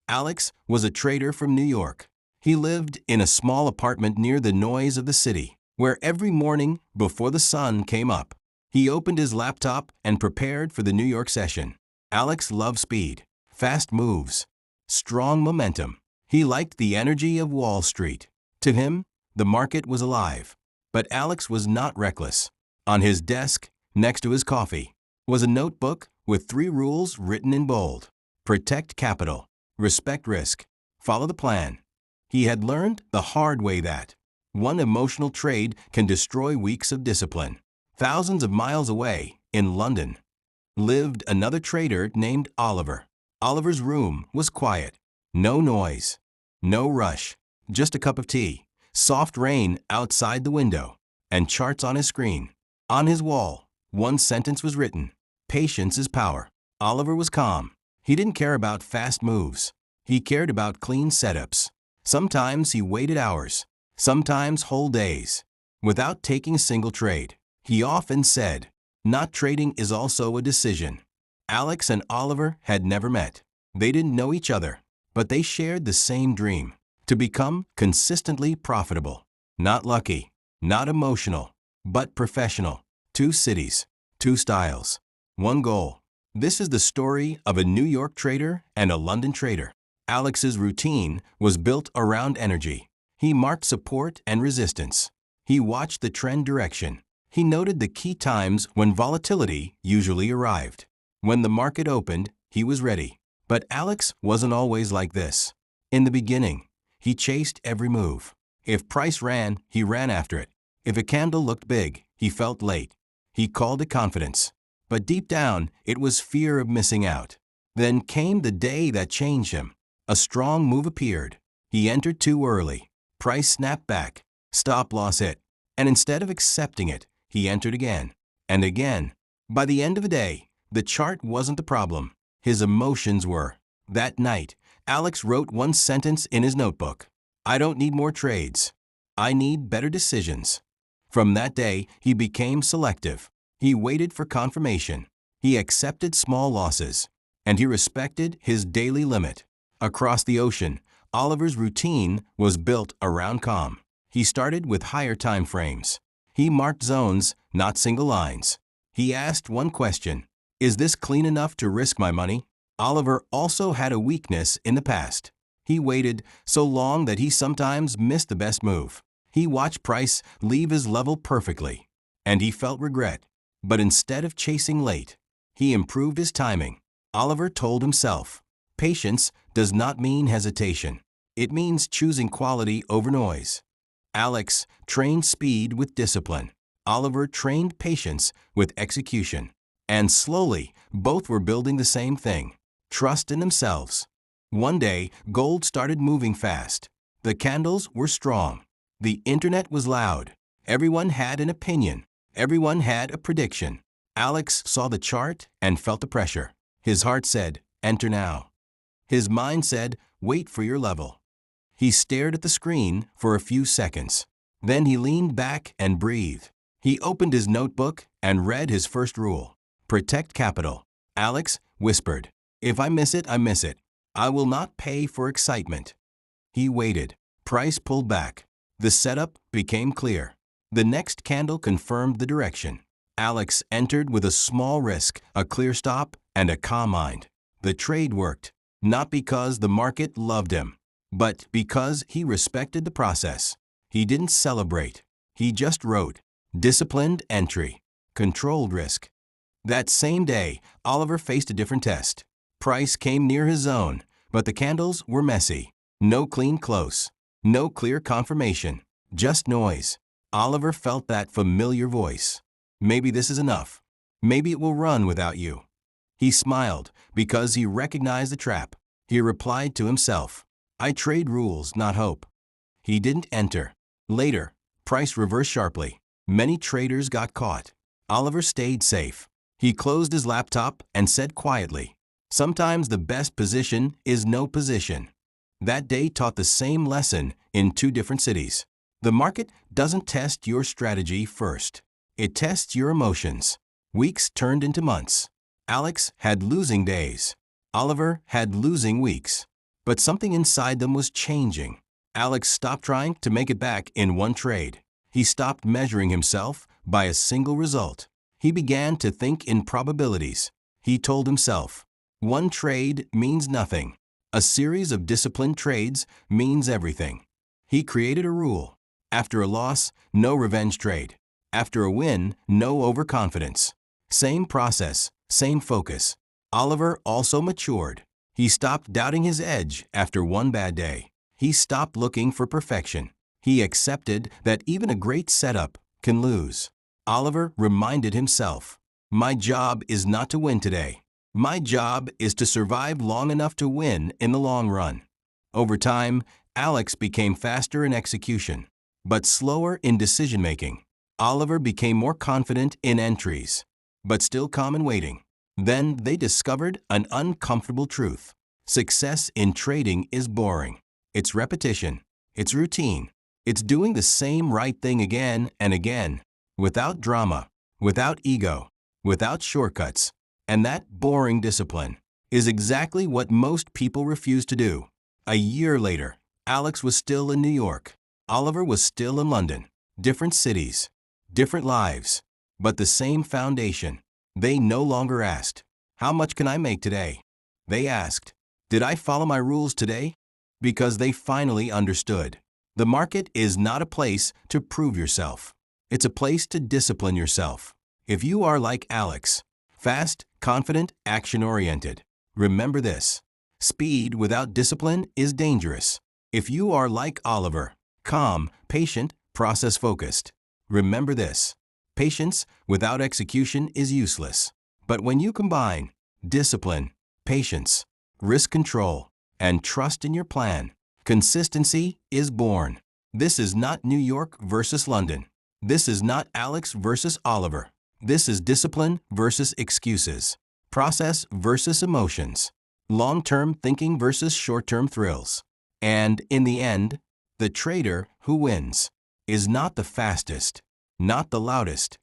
Alex was a trader from New York. He lived in a small apartment near the noise of the city, where every morning before the sun came up, he opened his laptop and prepared for the New York session. Alex loved speed, fast moves, strong momentum. He liked the energy of Wall Street. To him, the market was alive. But Alex was not reckless. On his desk, next to his coffee, was a notebook with 3 rules written in bold. Protect capital, respect risk, follow the plan. He had learned the hard way that one emotional trade can destroy weeks of discipline. Thousands of miles away, in London, lived another trader named Oliver. Oliver's room was quiet. No noise, no rush, just a cup of tea, soft rain outside the window, and charts on his screen. On his wall, one sentence was written: "Patience is power." Oliver was calm. He didn't care about fast moves. He cared about clean setups. Sometimes he waited hours, sometimes whole days, without taking a single trade. He often said, "Not trading is also a decision." Alex and Oliver had never met. They didn't know each other, but they shared the same dream: to become consistently profitable. Not lucky, not emotional, but professional. 2 cities, 2 styles, 1 goal. This is the story of a New York trader and a London trader. Alex's routine was built around energy. He marked support and resistance. He watched the trend direction. He noted the key times when volatility usually arrived. When the market opened, he was ready. But Alex wasn't always like this. In the beginning, he chased every move. If price ran, he ran after it. If a candle looked big, he felt late. He called it confidence. But deep down, it was fear of missing out. Then came the day that changed him. A strong move appeared. He entered too early. Price snapped back. Stop loss hit. And instead of accepting it, he entered again and again. By the end of the day, the chart wasn't the problem. His emotions were. That night, Alex wrote one sentence in his notebook: "I don't need more trades. I need better decisions." From that day, he became selective. He waited for confirmation. He accepted small losses. And he respected his daily limit. Across the ocean, Oliver's routine was built around calm. He started with higher time frames. He marked zones, not single lines. He asked one question: "Is this clean enough to risk my money?" Oliver also had a weakness in the past. He waited so long that he sometimes missed the best move. He watched price leave his level perfectly, and he felt regret. But instead of chasing late, he improved his timing. Oliver told himself, patience does not mean hesitation. It means choosing quality over noise. Alex trained speed with discipline. Oliver trained patience with execution. And slowly, both were building the same thing: trust in themselves. One day, gold started moving fast. The candles were strong. The internet was loud. Everyone had an opinion. Everyone had a prediction. Alex saw the chart and felt the pressure. His heart said, "Enter now." His mind said, "Wait for your level." He stared at the screen for a few seconds. Then he leaned back and breathed. He opened his notebook and read his first rule: protect capital. Alex whispered, "If I miss it, I miss it. I will not pay for excitement." He waited. Price pulled back. The setup became clear. The next candle confirmed the direction. Alex entered with a small risk, a clear stop, and a calm mind. The trade worked, not because the market loved him, but because he respected the process. He didn't celebrate. He just wrote: disciplined entry, controlled risk. That same day, Oliver faced a different test. Price came near his zone, but the candles were messy. No clean close. No clear confirmation. Just noise. Oliver felt that familiar voice. Maybe this is enough. Maybe it will run without you. He smiled because he recognized the trap. He replied to himself, "I trade rules, not hope." He didn't enter. Later, price reversed sharply. Many traders got caught. Oliver stayed safe. He closed his laptop and said quietly, "Sometimes the best position is no position." That day taught the same lesson in 2 different cities. The market doesn't test your strategy first. It tests your emotions. Weeks turned into months. Alex had losing days. Oliver had losing weeks. But something inside them was changing. Alex stopped trying to make it back in one trade. He stopped measuring himself by a single result. He began to think in probabilities. He told himself, one trade means nothing. A series of disciplined trades means everything. He created a rule. After a loss, no revenge trade. After a win, no overconfidence. Same process, same focus. Oliver also matured. He stopped doubting his edge after one bad day. He stopped looking for perfection. He accepted that even a great setup can lose. Oliver reminded himself, my job is not to win today. My job is to survive long enough to win in the long run. Over time, Alex became faster in execution, but slower in decision-making. Oliver became more confident in entries, but still calm in waiting. Then they discovered an uncomfortable truth. Success in trading is boring. It's repetition. It's routine. It's doing the same right thing again and again, without drama, without ego, without shortcuts. And that boring discipline is exactly what most people refuse to do. A year later, Alex was still in New York. Oliver was still in London. Different cities, different lives, but the same foundation. They no longer asked, how much can I make today? They asked, did I follow my rules today? Because they finally understood. The market is not a place to prove yourself. It's a place to discipline yourself. If you are like Alex, fast, confident, action-oriented, remember this. Speed without discipline is dangerous. If you are like Oliver, calm, patient, process-focused, remember this. Patience without execution is useless. But when you combine discipline, patience, risk control, and trust in your plan, consistency is born. This is not New York versus London. This is not Alex versus Oliver. This is discipline versus excuses, process versus emotions, long-term thinking versus short-term thrills. And in the end, the trader who wins is not the fastest, not the loudest,